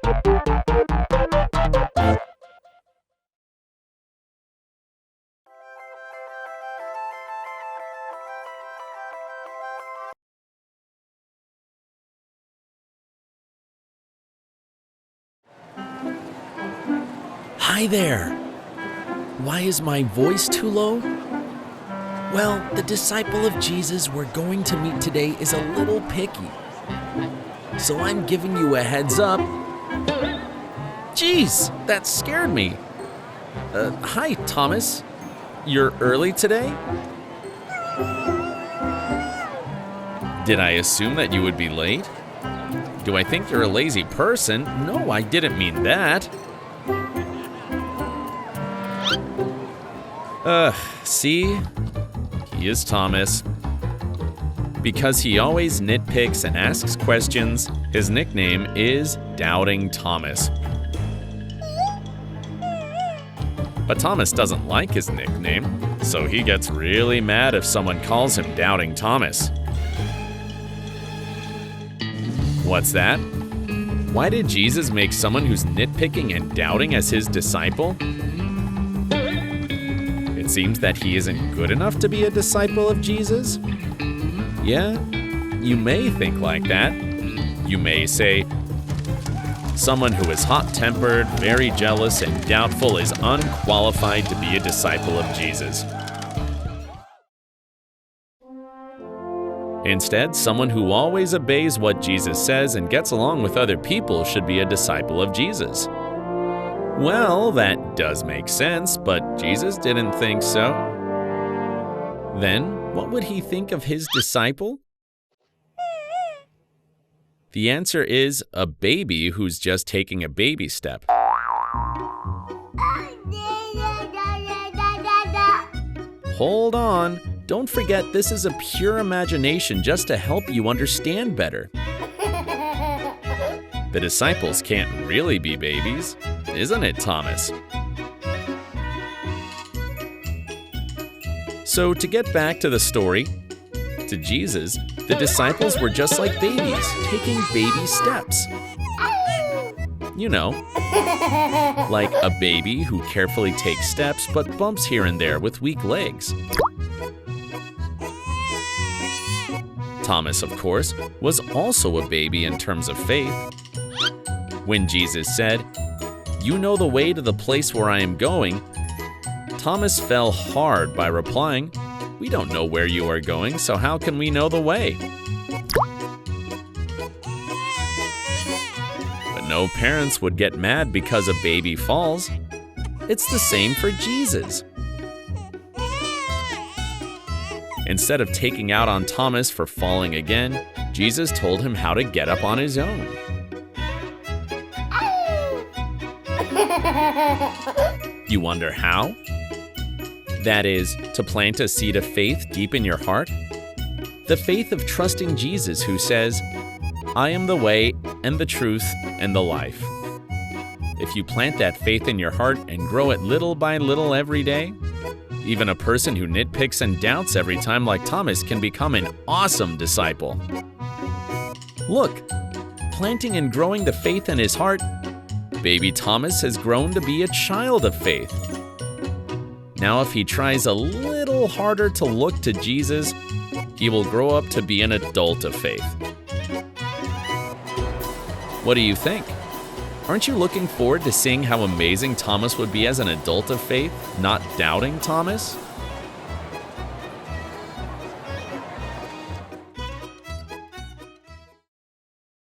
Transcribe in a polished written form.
Hi there! Why is my voice too low? Well, the disciple of Jesus we're going to meet today is a little picky. So I'm giving you a heads up. Jeez, that scared me. Hi, Thomas. You're early today? Did I assume that you would be late? Do I think you're a lazy person? No, I didn't mean that. See? He is Thomas. Because he always nitpicks and asks questions, his nickname is Doubting Thomas. But Thomas doesn't like his nickname, so he gets really mad if someone calls him Doubting Thomas. What's that? Why did Jesus make someone who's nitpicking and doubting as his disciple? It seems that he isn't good enough to be a disciple of Jesus? Yeah, you may think like that. You may say, someone who is hot-tempered, very jealous, and doubtful is unqualified to be a disciple of Jesus. Instead, someone who always obeys what Jesus says and gets along with other people should be a disciple of Jesus. Well, that does make sense, but Jesus didn't think so. Then, what would he think of his disciple? The answer is a baby who's just taking a baby step. Hold on. Don't forget this is a pure imagination just to help you understand better. The disciples can't really be babies, isn't it, Thomas? So to get back to the story, to Jesus, the disciples were just like babies, taking baby steps. You know, like a baby who carefully takes steps but bumps here and there with weak legs. Thomas, of course, was also a baby in terms of faith. When Jesus said, "You know the way to the place where I am going," Thomas fell hard by replying, "We don't know where you are going, so how can we know the way?" But no parents would get mad because a baby falls. It's the same for Jesus. Instead of taking out on Thomas for falling again, Jesus told him how to get up on his own. You wonder how? That is, to plant a seed of faith deep in your heart. The faith of trusting Jesus who says, "I am the way and the truth and the life." If you plant that faith in your heart and grow it little by little every day, even a person who nitpicks and doubts every time like Thomas can become an awesome disciple. Look, planting and growing the faith in his heart, baby Thomas has grown to be a child of faith. Now if he tries a little harder to look to Jesus, he will grow up to be an adult of faith. What do you think? Aren't you looking forward to seeing how amazing Thomas would be as an adult of faith, not doubting Thomas?